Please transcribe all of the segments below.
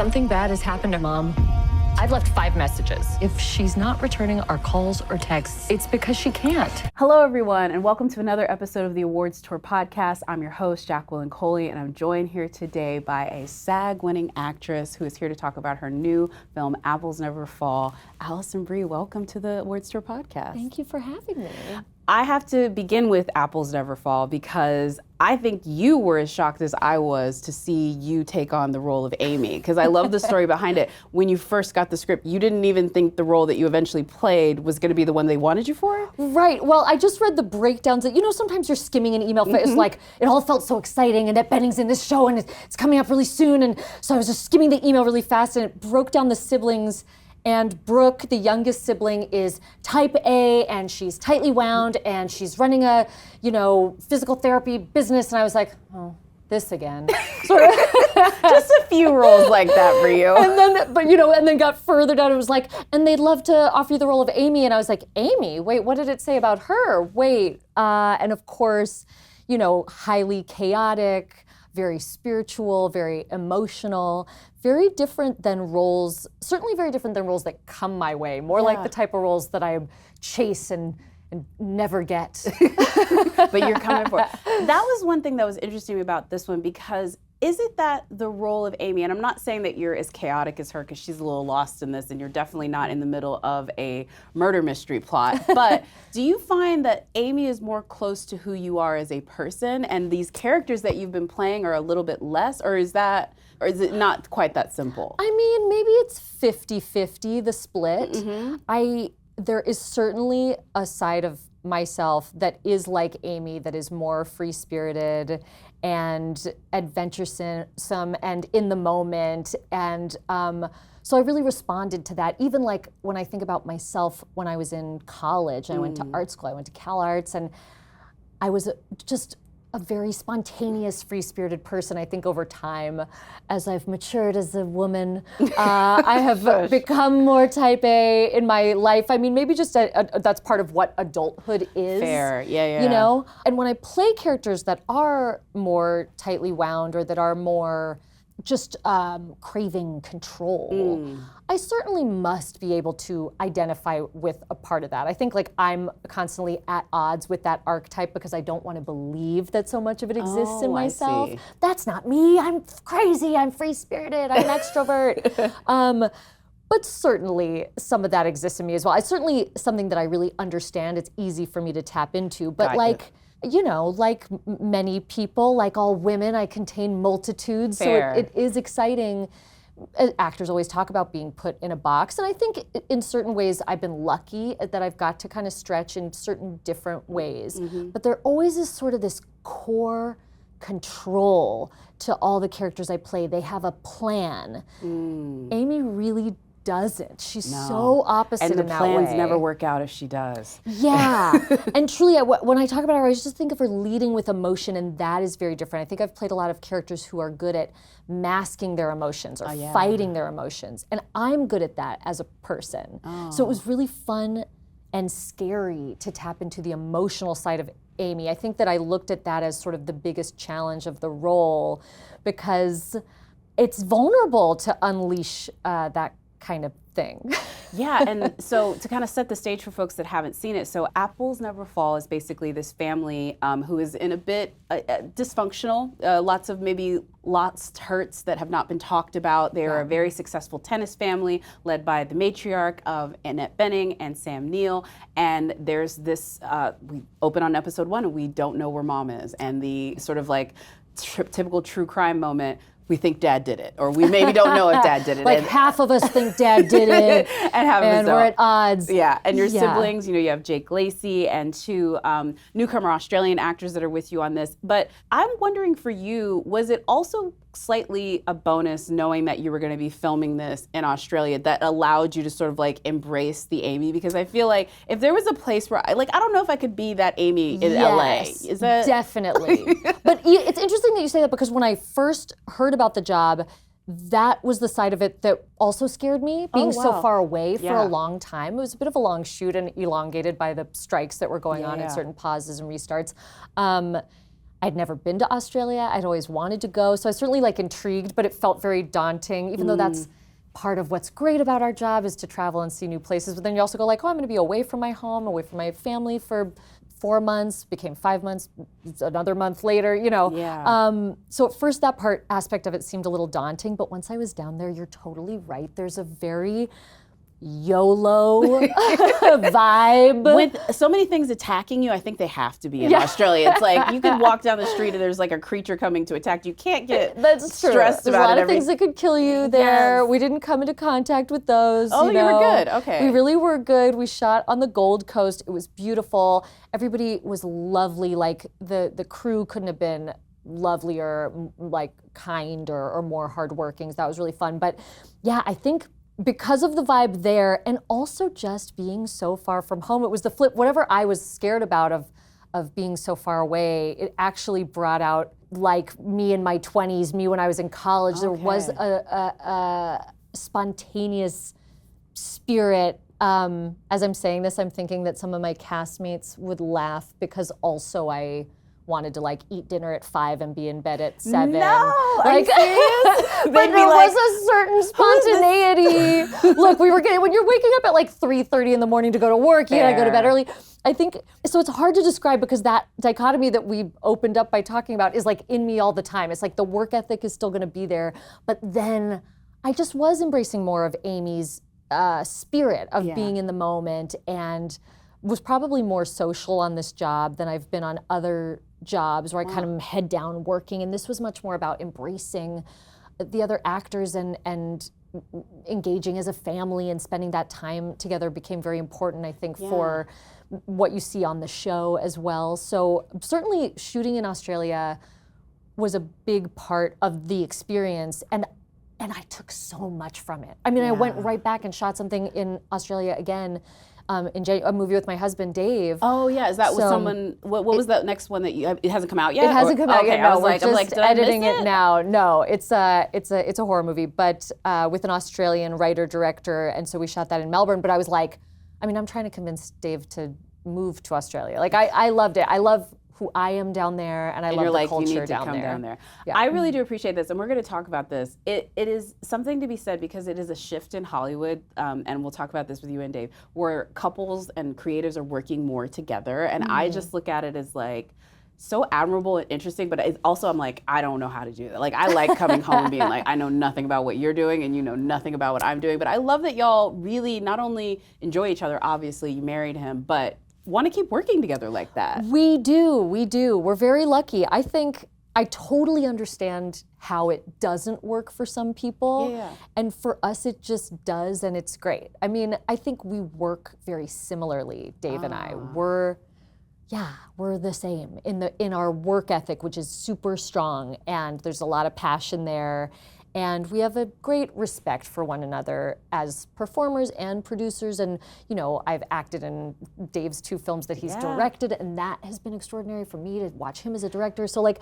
Something bad has happened to Mom. I've left 5 messages. If she's not returning our calls or texts, it's because she can't. Hello, everyone, and welcome to another episode of the Awards Tour podcast. I'm your host, Jacqueline Coley, and I'm joined here today by a SAG-winning actress who is here to talk about her new film, Apples Never Fall. Alison Brie, welcome to the Awards Tour podcast. Thank you for having me. I have to begin with Apples Never Fall because I think you were as shocked as I was to see you take on the role of Amy, because I love the story behind it. When you first got the script, you didn't even think the role that you eventually played was going to be the one they wanted you for? Right. Well, I just read the breakdowns. You know, sometimes you're skimming an email. It's like, it all felt so exciting, and that Benning's in this show, and it's coming up really soon. And so I was just skimming the email really fast, and it broke down the siblings. And Brooke, the youngest sibling, is type A, and she's tightly wound, and she's running a, physical therapy business. And I was like, oh, this again. Sort of. Just a few roles like that for you. And then got further down. It was like, and they'd love to offer you the role of Amy. And I was like, Amy? Wait, what did it say about her? Wait. And of course, highly chaotic, very spiritual, very emotional, very different than roles, certainly very different than roles that come my way, more like the type of roles that I chase and never get. But you're coming for it. That was one thing that was interesting about this one, because is it that the role of Amy, and I'm not saying that you're as chaotic as her because she's a little lost in this and you're definitely not in the middle of a murder mystery plot, but do you find that Amy is more close to who you are as a person and these characters that you've been playing are a little bit less, or is it not quite that simple? I mean, maybe it's 50-50, the split. There is certainly a side of myself that is like Amy, that is more free-spirited and adventuresome and in the moment. And so I really responded to that. Even like when I think about myself when I was in college, I went to art school, I went to Cal Arts, and I was just a very spontaneous, free-spirited person. I think over time, as I've matured as a woman, I have become more type A in my life. I mean, maybe just that's part of what adulthood is. Fair, yeah. And when I play characters that are more tightly wound or that are more just craving control, I certainly must be able to identify with a part of that. I think I'm constantly at odds with that archetype because I don't want to believe that so much of it exists in myself. I see. That's not me. I'm crazy. I'm free-spirited. I'm an extrovert. But certainly some of that exists in me as well. It's certainly something that I really understand. It's easy for me to tap into. But like many people, like all women, I contain multitudes. Fair. So it is exciting. Actors always talk about being put in a box. And I think in certain ways I've been lucky that I've got to kind of stretch in certain different ways. But there always is sort of this core control to all the characters I play. They have a plan. Amy really doesn't. She's so opposite in that way. And the plans never work out if she does. Yeah. And truly, when I talk about her, I just think of her leading with emotion, and that is very different. I think I've played a lot of characters who are good at masking their emotions or fighting their emotions. And I'm good at that as a person. So it was really fun and scary to tap into the emotional side of Amy. I think that I looked at that as sort of the biggest challenge of the role, because it's vulnerable to unleash that kind of thing. Yeah, and so to kind of set the stage for folks that haven't seen it, so Apples Never Fall is basically this family who is in a bit dysfunctional, lots of maybe lost hurts that have not been talked about. They are a very successful tennis family led by the matriarch of Annette Bening and Sam Neill, and there's this, we open on episode 1 and we don't know where mom is, and the sort of like typical true crime moment, we think dad did it, or we maybe don't know if dad did it. Like half of us think dad did it, and we're at odds. Yeah, and your siblings, you have Jake Lacey and 2 newcomer Australian actors that are with you on this. But I'm wondering for you, was it also slightly a bonus knowing that you were going to be filming this in Australia that allowed you to sort of like embrace the Amy? Because I feel like if there was a place where I don't know if I could be that Amy in LA. Is that definitely? But it's interesting that you say that, because when I first heard about the job, that was the side of it that also scared me, being so far away for a long time. It was a bit of a long shoot and elongated by the strikes that were going on and certain pauses and restarts. I'd never been to Australia. I'd always wanted to go. So I was certainly like intrigued, but it felt very daunting, even though that's part of what's great about our job is to travel and see new places. But then you also go like, oh, I'm going to be away from my home, away from my family for 4 months, became 5 months, another month later, you know. Yeah. So at first that aspect of it seemed a little daunting, but once I was down there, you're totally right. There's a very YOLO vibe. With so many things attacking you, I think they have to be in Australia. It's like you could walk down the street and there's like a creature coming to attack you. You can't get That's true. stressed There's about a lot it of things that could kill you there. Yes. We didn't come into contact with those. Oh, you were know. good. Okay. We really were good. We shot on the Gold Coast. It was beautiful. Everybody was lovely. Like the crew couldn't have been lovelier, like kind or more hardworking. So that was really fun. But yeah, I think because of the vibe there and also just being so far from home, it was the flip. Whatever I was scared about of being so far away, it actually brought out like me in my 20s, me when I was in college. There was a spontaneous spirit. As I'm saying this, I'm thinking that some of my castmates would laugh because also I wanted to like eat dinner at 5 and be in bed at 7. No, like, are you serious? But there was a certain spontaneity. Look, we were getting, when you're waking up at like 3:30 in the morning to go to work, you gotta go to bed early. I think, so it's hard to describe because that dichotomy that we opened up by talking about is like in me all the time. It's like the work ethic is still gonna be there, but then I just was embracing more of Amy's spirit of being in the moment and was probably more social on this job than I've been on other jobs where I kind of head down working. And this was much more about embracing the other actors and engaging as a family and spending that time together became very important, I think, for what you see on the show as well. So certainly shooting in Australia was a big part of the experience. And I took so much from it. I mean, I went right back and shot something in Australia again, a movie with my husband, Dave. Oh yeah, is that with someone? What was that next one that you? It hasn't come out yet. It hasn't come out yet. No, we're just did editing it now. No, it's a horror movie, but with an Australian writer director, and so we shot that in Melbourne. But I was like, I mean, I'm trying to convince Dave to move to Australia. Like I loved it. I love who I am down there, and I love the culture you need to down come there. Down there. Yeah. I really do appreciate this, and we're going to talk about this. It is something to be said because it is a shift in Hollywood, and we'll talk about this with you and Dave, where couples and creatives are working more together, and I just look at it as like so admirable and interesting, but also I'm like, I don't know how to do that. Like I like coming home and being like, I know nothing about what you're doing and you know nothing about what I'm doing, but I love that y'all really not only enjoy each other, obviously you married him, but want to keep working together like that. We do. We're very lucky. I think I totally understand how it doesn't work for some people. Yeah. And for us, it just does, and it's great. I mean, I think we work very similarly, Dave and I. We're the same in our work ethic, which is super strong, and there's a lot of passion there. And we have a great respect for one another as performers and producers. And, you know, I've acted in Dave's 2 films that he's directed, and that has been extraordinary for me to watch him as a director. So, like,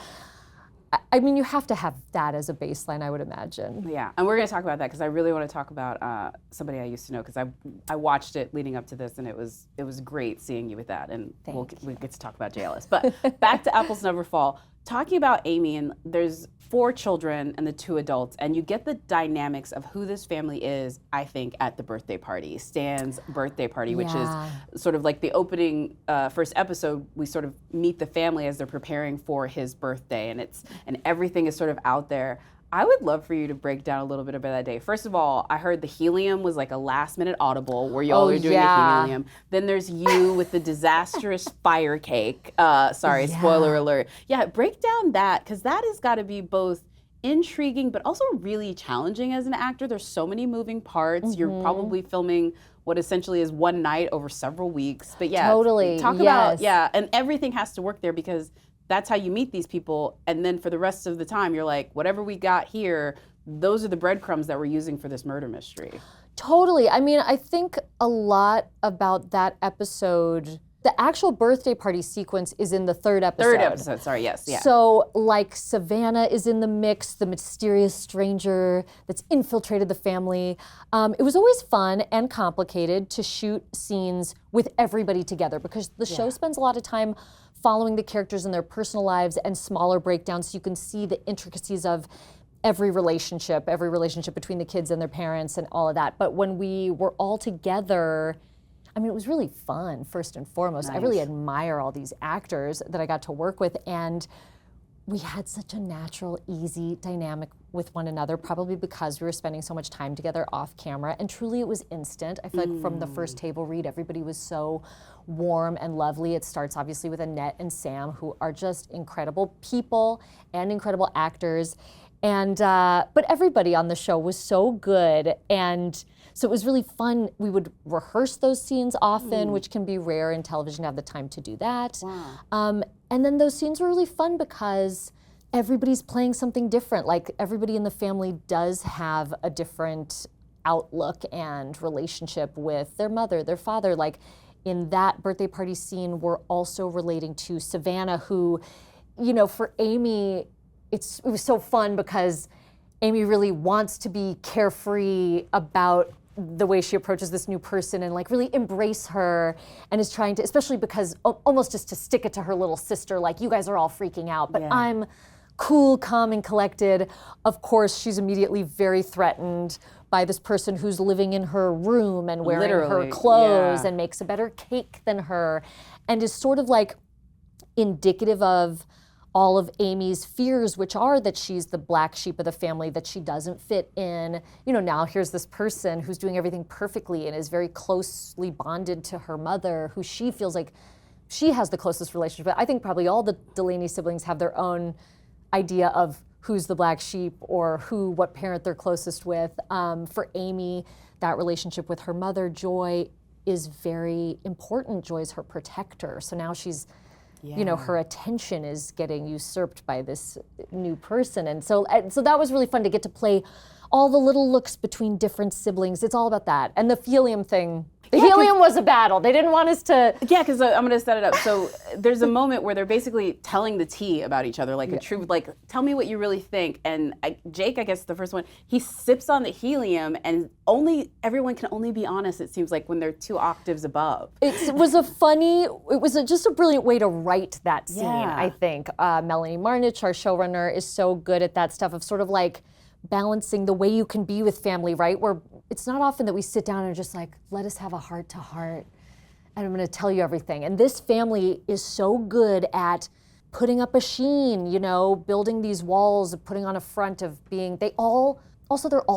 I mean, you have to have that as a baseline, I would imagine. Yeah, and we're going to talk about that because I really want to talk about somebody I used to know because I watched it leading up to this, and it was great seeing you with that. And we'll get to talk about JLS. But back to Apples Never Fall. Talking about Amy, and there's 4 children and the 2 adults, and you get the dynamics of who this family is, I think, at the birthday party, Stan's birthday party, which is sort of like the opening first episode. We sort of meet the family as they're preparing for his birthday, and everything is sort of out there. I would love for you to break down a little bit about that day. First of all, I heard the helium was like a last-minute audible where y'all were doing the helium. Then there's you with the disastrous fire cake. Spoiler alert. Yeah, break down that, because that has got to be both intriguing but also really challenging as an actor. There's so many moving parts. You're probably filming what essentially is one night over several weeks. But yeah, talk about, and everything has to work there because that's how you meet these people, and then for the rest of the time, you're like, whatever we got here, those are the breadcrumbs that we're using for this murder mystery. Totally. I mean, I think a lot about that episode. The actual birthday party sequence is in the 3rd episode. Yes. So, like, Savannah is in the mix, the mysterious stranger that's infiltrated the family. It was always fun and complicated to shoot scenes with everybody together because the show spends a lot of time following the characters in their personal lives and smaller breakdowns so you can see the intricacies of every relationship between the kids and their parents and all of that. But when we were all together, I mean, it was really fun, first and foremost. Nice. I really admire all these actors that I got to work with, and we had such a natural, easy dynamic with one another, probably because we were spending so much time together off camera, and truly it was instant. I feel like from the first table read, everybody was so warm and lovely. It starts obviously with Annette and Sam, who are just incredible people and incredible actors. And but everybody on the show was so good, and so it was really fun. We would rehearse those scenes often, which can be rare in television to have the time to do that. Wow. And then those scenes were really fun because everybody's playing something different. Like everybody in the family does have a different outlook and relationship with their mother, their father. Like in that birthday party scene, we're also relating to Savannah, who, you know, for Amy, it was so fun because Amy really wants to be carefree about the way she approaches this new person and like really embrace her, and is trying to, especially because almost just to stick it to her little sister, like you guys are all freaking out, but I'm cool, calm, and collected. Of course, she's immediately very threatened by this person who's living in her room and wearing her clothes and makes a better cake than her, and is sort of like indicative of all of Amy's fears, which are that she's the black sheep of the family, that she doesn't fit in. You know, now here's this person who's doing everything perfectly and is very closely bonded to her mother, who she feels like she has the closest relationship. But I think probably all the Delaney siblings have their own idea of who's the black sheep or what parent they're closest with. For Amy, that relationship with her mother, Joy, is very important. Joy's her protector. So now she's, you know, her attention is getting usurped by this new person. And so that was really fun to get to play all the little looks between different siblings. It's all about that. And the helium thing, helium was a battle. They didn't want us to... Yeah, because I'm going to set it up. So there's a moment where they're basically telling the tea about each other, like a true, like, tell me what you really think. And Jake, I guess the first one, he sips on the helium, and everyone can only be honest, it seems like, when they're 2 octaves above. It was just a brilliant way to write that scene, I think. Melanie Marnich, our showrunner, is so good at that stuff of sort of like balancing the way you can be with family, right? Where it's not often that we sit down and just like, let us have a heart to heart, and I'm gonna tell you everything. And this family is so good at putting up a sheen, you know, building these walls, putting on a front of being, they're all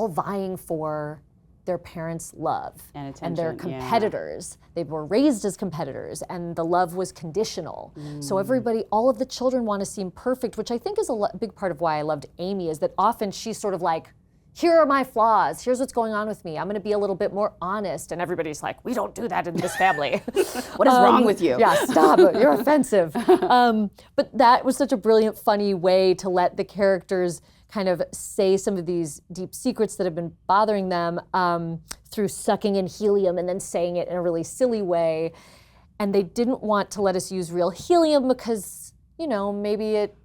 vying for their parents' love and attention, and they're competitors. They were raised as competitors, and the love was conditional. So everybody, all of the children want to seem perfect, which I think is a big part of why I loved Amy, is that often she's sort of like, here are my flaws, here's what's going on with me, I'm gonna be a little bit more honest, and everybody's like, we don't do that in this family. What is wrong with you? Yeah, stop it, you're offensive. But that was such a brilliant, funny way to let the characters kind of say some of these deep secrets that have been bothering them through sucking in helium and then saying it in a really silly way. And they didn't want to let us use real helium because, you know, maybe it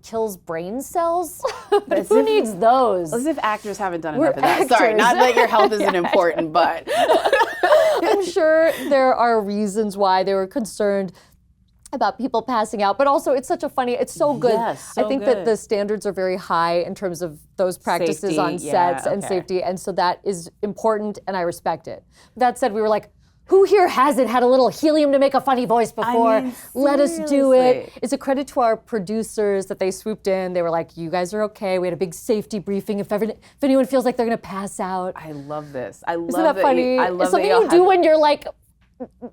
kills brain cells. But who needs those? As if actors haven't done We're enough of that. actors. Sorry, not that your health isn't important, but. I'm sure there are reasons why they were concerned about people passing out, but also it's so good. Yes, so I think that the standards are very high in terms of those practices Safety, on sets and safety, and so that is important, and I respect it. That said, we were like, who here hasn't had a little helium to make a funny voice before? I mean, let us do it. seriously. It's a credit to our producers that they swooped in. They were like, you guys are okay. We had a big safety briefing. If anyone feels like they're gonna pass out. I love this. I love Isn't that funny? I love it's something that you do when you're like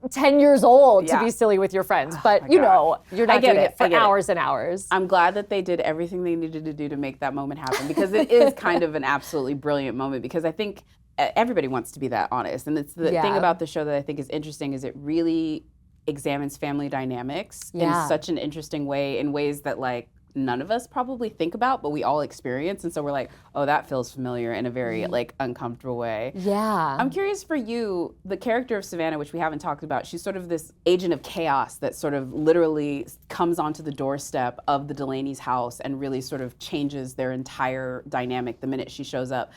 10 years old to Yeah. be silly with your friends, but you know, you're not doing it for hours and hours. I'm glad that they did everything they needed to do to make that moment happen, because it is kind of an absolutely brilliant moment, because I think everybody wants to be that honest. And it's the thing about the show that I think is interesting is it really examines family dynamics in such an interesting way, in ways that like none of us probably think about, but we all experience. And so we're like, oh, that feels familiar in a very like uncomfortable way. Yeah. I'm curious for you, the character of Savannah, which we haven't talked about, she's sort of this agent of chaos that sort of literally comes onto the doorstep of the Delaney's house and really sort of changes their entire dynamic the minute she shows up.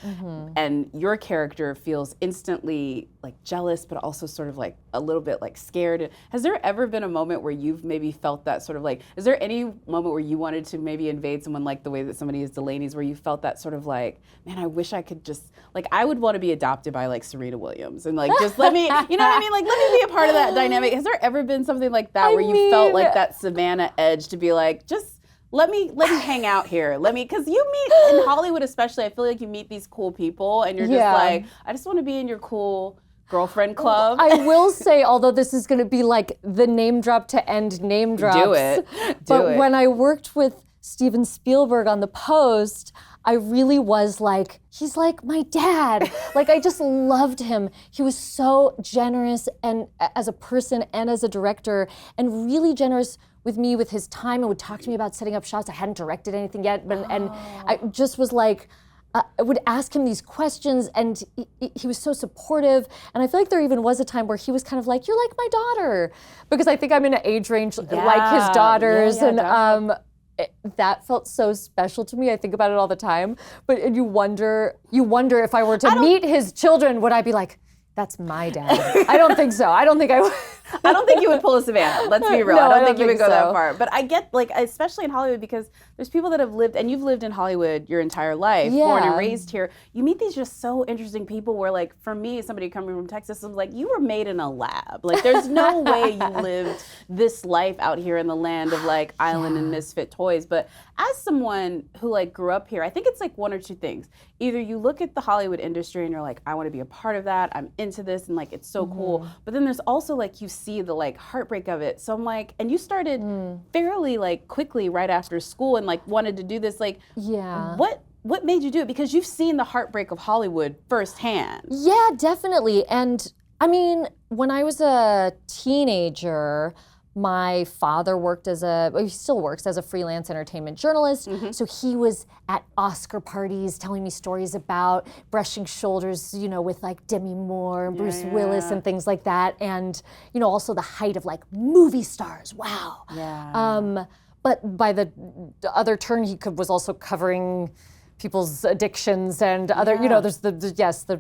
And your character feels instantly like jealous, but also sort of like a little bit like scared. Has there ever been a moment where you've maybe felt that sort of like, is there any moment where you wanted to maybe invade someone like the way that somebody is Delaney's, where you felt that sort of like, man, I wish I could just, like, I would want to be adopted by like Serena Williams and like, just let me, you know what I mean? Like, let me be a part of that dynamic. Has there ever been something like that where you felt like that Savannah edge to be like, just let me hang out here. Because you meet, in Hollywood especially, I feel like you meet these cool people and you're just like, I just want to be in your cool girlfriend club. I will say, although this is going to be like the name drop to end name drops. Do it. But when I worked with Steven Spielberg on The Post, I really was like, he's like my dad. Like, I just loved him. He was so generous and as a person and as a director, and really generous with me with his time, and would talk to me about setting up shots. I hadn't directed anything yet, but and I just was like, I would ask him these questions, and he was so supportive. And I feel like there even was a time where he was kind of like, "You're like my daughter," because I think I'm in an age range like his daughters, and that felt so special to me. I think about it all the time. But you wonder if I were to meet his children, would I be like, "That's my dad"? I don't think so. I don't think I would. I don't think you would pull a Savannah. Let's be real. No, I don't think you would go so. that far. But I get, like, especially in Hollywood, because there's people that have lived, and you've lived in Hollywood your entire life, born and raised here. You meet these just so interesting people where, like, for me, somebody coming from Texas, I'm like, you were made in a lab. Like, there's no way you lived this life out here in the land of, like, island and misfit toys. But as someone who, like, grew up here, I think it's, like, one or two things. Either you look at the Hollywood industry and you're like, I want to be a part of that. I'm into this, and, like, it's so cool. But then there's also, like, you see the, like, heartbreak of it. So I'm like, and you started fairly, like, quickly right after school and, like, wanted to do this. Like, what made you do it? Because you've seen the heartbreak of Hollywood firsthand. Yeah, definitely. And I mean, when I was a teenager, my father he still works as a freelance entertainment journalist. So he was at Oscar parties telling me stories about brushing shoulders, you know, with like Demi Moore and Bruce Willis and things like that. And, you know, also the height of like movie stars. Wow. Yeah. But by the other turn, he was also covering people's addictions and other, you know, there's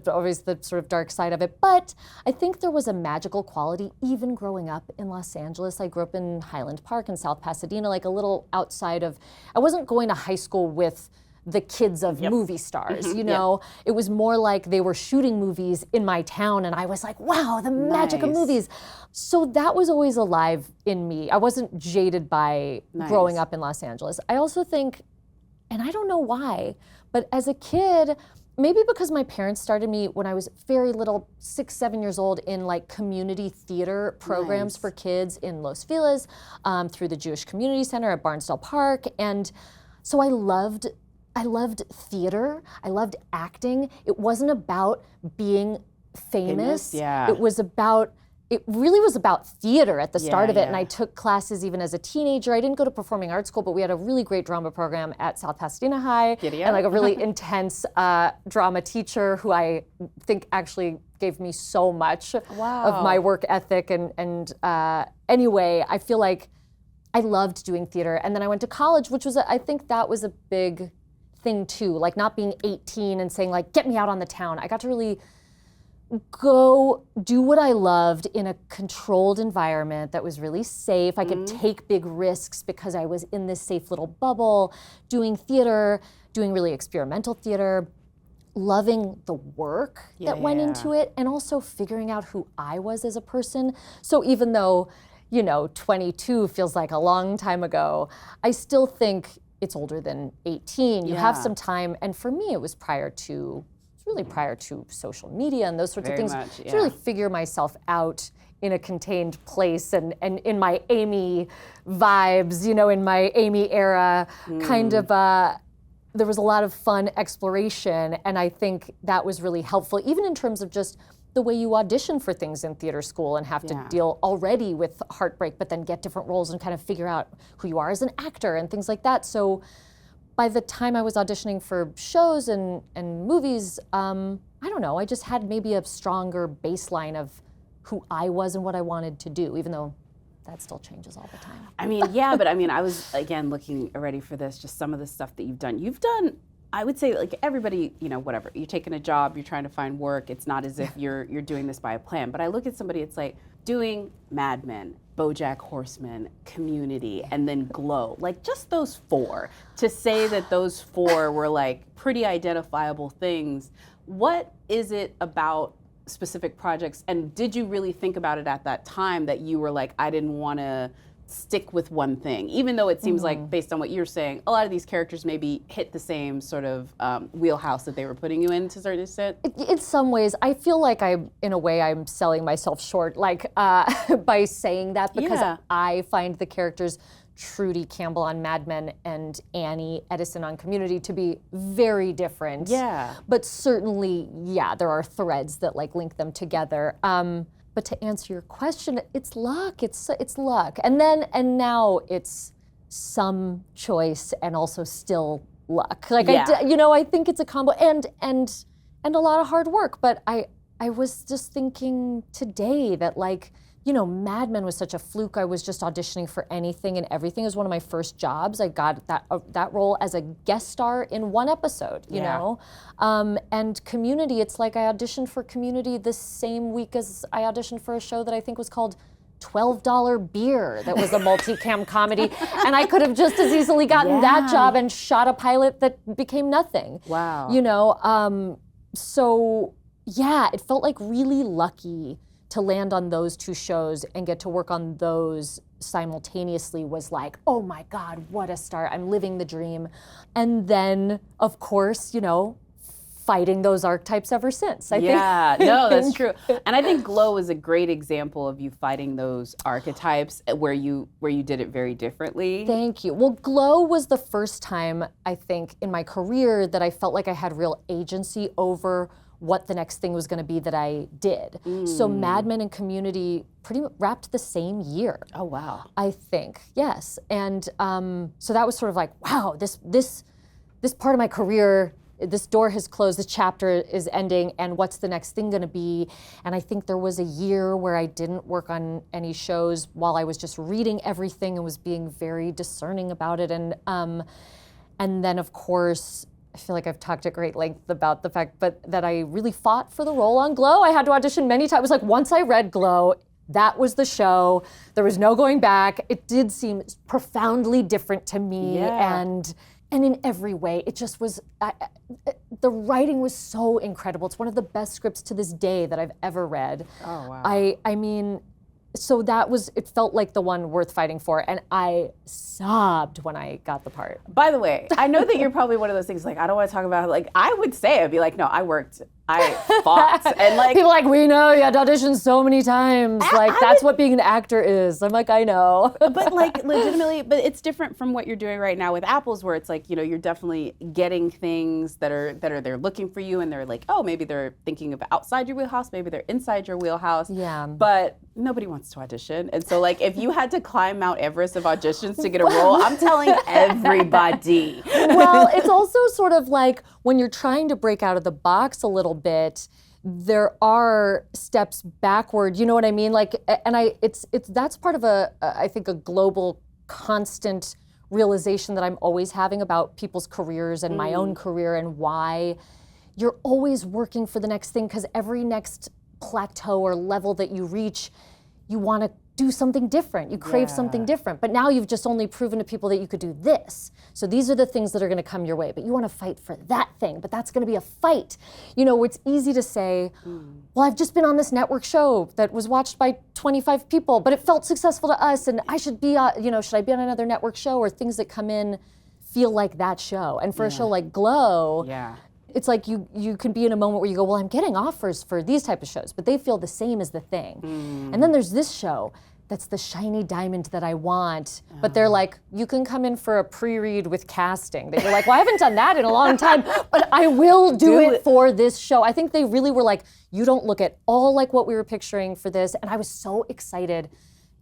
always the sort of dark side of it. But I think there was a magical quality even growing up in Los Angeles. I grew up in Highland Park in South Pasadena, like a little outside of, I wasn't going to high school with the kids of movie stars, you know? It was more like they were shooting movies in my town and I was like, wow, the magic of movies. So that was always alive in me. I wasn't jaded by growing up in Los Angeles. I also think, and I don't know why, but as a kid, maybe because my parents started me when I was very little, 6, 7 years old, in like community theater programs for kids in Los Feliz, through the Jewish Community Center at Barnsdall Park. And so I loved theater, I loved acting. It wasn't about being famous. It really was about theater at the start of it, and I took classes even as a teenager. I didn't go to performing arts school, but we had a really great drama program at South Pasadena High, and like a really intense drama teacher who I think actually gave me so much of my work ethic. And anyway, I feel like I loved doing theater. And then I went to college, which was, I think that was a big thing too, like not being 18 and saying like, get me out on the town. I got to really go do what I loved in a controlled environment that was really safe. I could take big risks because I was in this safe little bubble, doing theater, doing really experimental theater, loving the work that went into it, and also figuring out who I was as a person. So even though, you know, 22 feels like a long time ago, I still think it's older than 18. You have some time, and for me it was really prior to social media and those sorts of things, to really figure myself out in a contained place and in my Amy vibes, you know, in my Amy era, kind of, there was a lot of fun exploration, and I think that was really helpful, even in terms of just the way you audition for things in theater school and have to deal already with heartbreak, but then get different roles and kind of figure out who you are as an actor and things like that. So by the time I was auditioning for shows and movies, I don't know, I just had maybe a stronger baseline of who I was and what I wanted to do, even though that still changes all the time. I mean, yeah, but I mean, I was, again, looking already for this, just some of the stuff that you've done. You've done, I would say, like everybody, you know, whatever, you're taking a job, you're trying to find work, it's not as if you're doing this by a plan. But I look at somebody, it's like doing Mad Men, BoJack Horseman, Community, and then Glow. Like just those four, to say that those four were like pretty identifiable things. What is it about specific projects, and did you really think about it at that time that you were like, I didn't want to stick with one thing, even though it seems like, based on what you're saying, a lot of these characters maybe hit the same sort of wheelhouse that they were putting you in to a certain extent? In some ways, I feel like in a way, I'm selling myself short, like by saying that, because I find the characters Trudy Campbell on Mad Men and Annie Edison on Community to be very different. Yeah. But certainly, yeah, there are threads that like link them together. But to answer your question, it's luck. It's luck, and now it's some choice and also still luck. Like I think it's a combo and a lot of hard work. But I was just thinking today that like, you know, Mad Men was such a fluke. I was just auditioning for anything and everything. It was one of my first jobs. I got that role as a guest star in one episode, you know? And Community, it's like I auditioned for Community the same week as I auditioned for a show that I think was called $12 Beer, that was a multicam comedy. And I could have just as easily gotten that job and shot a pilot that became nothing. Wow. You know, so yeah, it felt like really lucky to land on those two shows and get to work on those simultaneously was like, oh my God, what a start. I'm living the dream. And then, of course, you know, fighting those archetypes ever since. I think. No, that's true. And I think Glow is a great example of you fighting those archetypes where you did it very differently. Thank you. Well, Glow was the first time, I think, in my career that I felt like I had real agency over what the next thing was going to be that I did. So Mad Men and Community pretty much wrapped the same year. Oh wow! I think yes, and so that was sort of like, wow, this part of my career, this door has closed, this chapter is ending, and what's the next thing going to be? And I think there was a year where I didn't work on any shows while I was just reading everything and was being very discerning about it, and then of course, I feel like I've talked at great length about the fact that I really fought for the role on Glow. I had to audition many times. It was like, once I read Glow, that was the show. There was no going back. It did seem profoundly different to me, and in every way, it just was, the writing was so incredible. It's one of the best scripts to this day that I've ever read. Oh, wow. I mean, so that was, it felt like the one worth fighting for, and I sobbed when I got the part. By the way, I know that you're probably one of those things like, I don't want to talk about it. Like, I would say, I'd be like, no, I fought. And like, people are like, we know you had auditioned so many times. That's what being an actor is. I'm like, I know. But like, legitimately, but it's different from what you're doing right now with Apples, where it's like, you know, you're definitely getting things that are they're looking for you, and they're like, oh, maybe they're thinking of outside your wheelhouse, maybe they're inside your wheelhouse. Yeah. But nobody wants to audition. And so like, if you had to climb Mount Everest of auditions to get a role, I'm telling everybody. Well, it's also sort of like when you're trying to break out of the box a little bit, there are steps backward. You know what I mean? Like, and that's part of I think a global constant realization that I'm always having about people's careers and my own career, and why you're always working for the next thing, because every next plateau or level that you reach, you want to do something different. You crave something different. But now you've just only proven to people that you could do this. So these are the things that are going to come your way. But you want to fight for that thing. But that's going to be a fight. You know, it's easy to say, well, I've just been on this network show that was watched by 25 people, but it felt successful to us, and I should be, should I be on another network show? Or things that come in feel like that show. And for a show like Glow, it's like you can be in a moment where you go, well, I'm getting offers for these type of shows, but they feel the same as the thing. And then there's this show that's the shiny diamond that I want. But they're like, you can come in for a pre-read with casting. They were like, well, I haven't done that in a long time, but I will do it for this show. I think they really were like, you don't look at all like what we were picturing for this. And I was so excited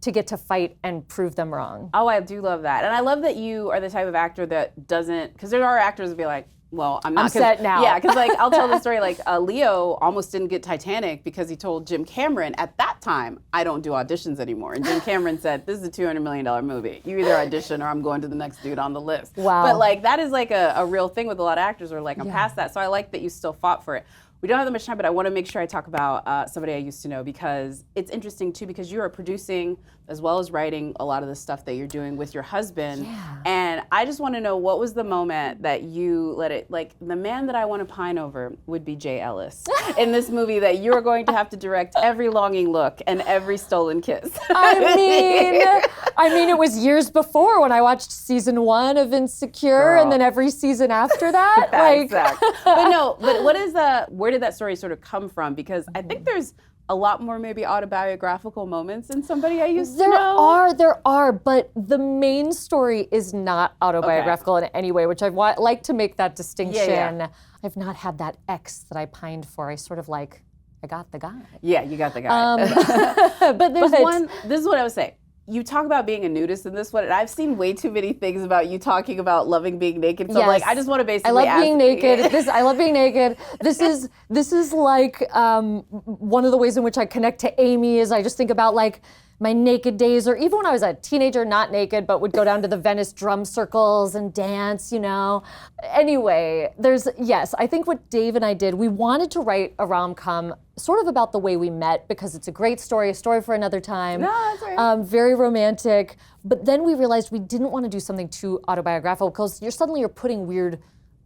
to get to fight and prove them wrong. Oh, I do love that. And I love that you are the type of actor that doesn't, because there are actors that be like, well, I'm not. I'm set now. Yeah, because like I'll tell the story. Like Leo almost didn't get Titanic because he told Jim Cameron at that time, I don't do auditions anymore. And Jim Cameron said, this is a $200 million movie. You either audition or I'm going to the next dude on the list. Wow. But like that is like a real thing with a lot of actors. Or like I'm past that. So I like that you still fought for it. We don't have that much time, but I want to make sure I talk about somebody I used to know, because it's interesting too, because you are producing as well as writing a lot of the stuff that you're doing with your husband. Yeah. And I just want to know, what was the moment that you let it, like the man that I want to pine over would be Jay Ellis in this movie that you're going to have to direct every longing look and every stolen kiss. I mean, it was years before when I watched season 1 of Insecure, and then every season after that. Exactly. But what is where did that story sort of come from? Because I think there's a lot more maybe autobiographical moments in somebody I used to know. There are, but the main story is not autobiographical in any way, which I like to make that distinction. Yeah. I've not had that ex that I pined for. I sort of like, I got the guy. Yeah, you got the guy. But this is what I would say. You talk about being a nudist in this one, and I've seen way too many things about you talking about loving being naked. So like, I just want to basically I love being naked. I love being naked. This is like one of the ways in which I connect to Amy is I just think about like my naked days, or even when I was a teenager, not naked, but would go down to the Venice drum circles and dance, you know. Anyway, I think what Dave and I did, we wanted to write a rom-com sort of about the way we met, because it's a great story, a story for another time. No, that's right. Very romantic. But then we realized we didn't want to do something too autobiographical, because you're putting weird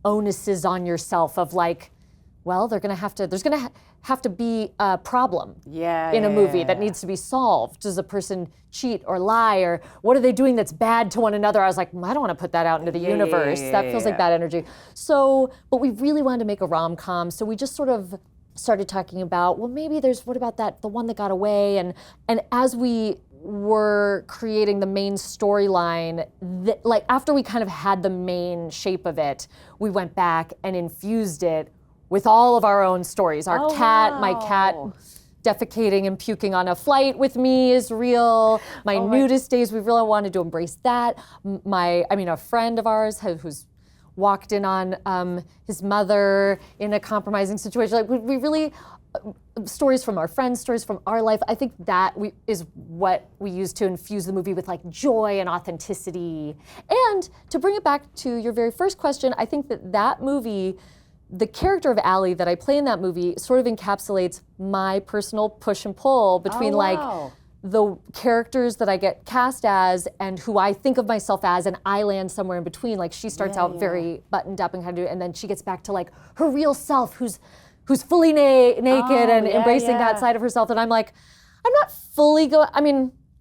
onuses on yourself of like, well, there's gonna have to be a problem in a movie that needs to be solved. Does a person cheat or lie, or what are they doing that's bad to one another? I was like, I don't want to put that out into the universe. That feels like bad energy. So, but we really wanted to make a rom-com, so we just sort of started talking about, well, maybe what about the one that got away, and as we were creating the main storyline, like after we kind of had the main shape of it, we went back and infused it with all of our own stories. My cat defecating and puking on a flight with me is real. My nudist days, we really wanted to embrace that. A friend of ours who's walked in on his mother in a compromising situation. Like we really, stories from our friends, stories from our life. I think that is what we use to infuse the movie with like joy and authenticity. And to bring it back to your very first question, I think that movie, the character of Allie that I play in that movie sort of encapsulates my personal push and pull between like the characters that I get cast as and who I think of myself as, and I land somewhere in between. Like she starts out very buttoned up and kind of, and then she gets back to like her real self, who's fully naked and embracing that side of herself. And I'm like, I'm not fully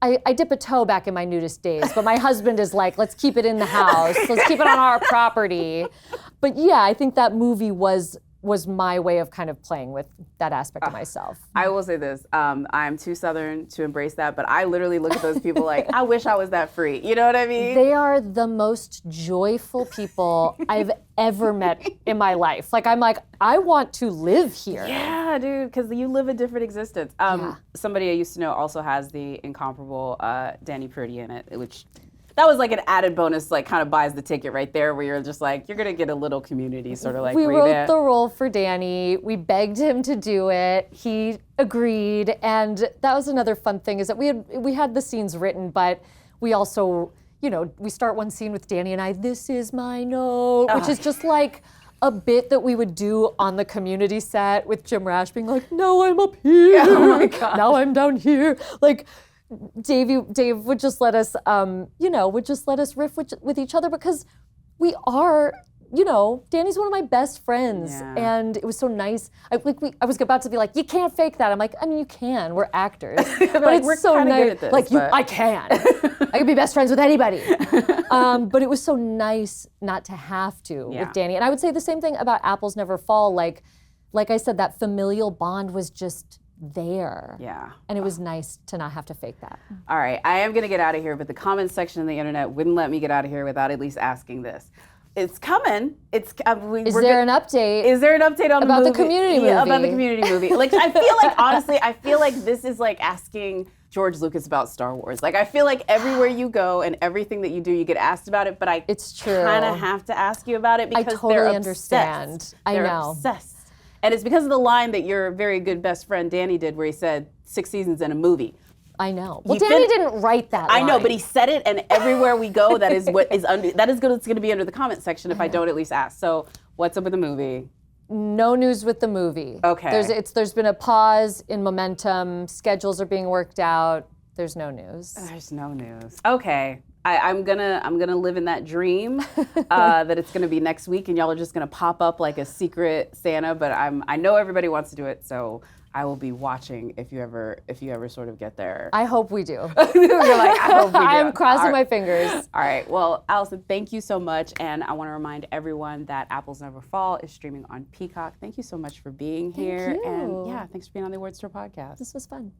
I dip a toe back in my nudist days, but my husband is like, let's keep it in the house. Let's keep it on our property. But yeah, I think that movie was my way of kind of playing with that aspect of myself. I will say this, I'm too Southern to embrace that, but I literally look at those people like, I wish I was that free. You know what I mean? They are the most joyful people I've ever met in my life. Like, I'm like, I want to live here. Yeah, dude, because you live a different existence. Somebody I used to know also has the incomparable Danny Purdy in it, which that was like an added bonus, like kind of buys the ticket right there, where you're just like, you're gonna get a little community sort of like. We wrote the role for Danny. We begged him to do it. He agreed, and that was another fun thing is that we had the scenes written, but we also, we start one scene with Danny and I. This is my note, which is just like a bit that we would do on the Community set with Jim Rash being like, "Now I'm up here. Oh my God. Now I'm down here." Like. Dave would just let us, riff with each other because we are, Danny's one of my best friends, and it was so nice. I was about to be like, you can't fake that. I'm like, you can. We're actors, but like, it's so nice. I can. I can be best friends with anybody. But it was so nice not to have to with Danny. And I would say the same thing about Apples Never Fall. Like I said, that familial bond was just there. Yeah. And it was nice to not have to fake that. All right, I am gonna get out of here, but the comments section of the internet wouldn't let me get out of here without at least asking this. It's coming. Is there an update? Is there an update on about the the community movie? Yeah, about the community movie. Like, I feel like, honestly, I feel like this is like asking George Lucas about Star Wars. Like, I feel like everywhere you go and everything that you do, you get asked about it, but It's true. kind of have to ask you about it because I totally they're understand. obsessed. I They're know. obsessed. And it's because of the line that your very good best friend Danny did where he said 6 seasons in a movie. I know. Well, He Danny fin- didn't write that I know, line. but he said it, and everywhere we go, that is what is under. That is going to be under the comment section if I don't at least ask. So, what's up with the movie? No news with the movie. Okay. There's been a pause in momentum. Schedules are being worked out. There's no news. There's no news. Okay, I'm gonna live in that dream that it's gonna be next week, and y'all are just gonna pop up like a secret Santa. But I know everybody wants to do it, so I will be watching if you ever sort of get there. I hope we do. You're like, I hope we do. I'm crossing All my right. fingers. All right. Well, Alison, thank you so much. And I want to remind everyone that Apples Never Fall is streaming on Peacock. Thank you so much for being here. you. And yeah, thanks for being on the Award Store podcast. This was fun.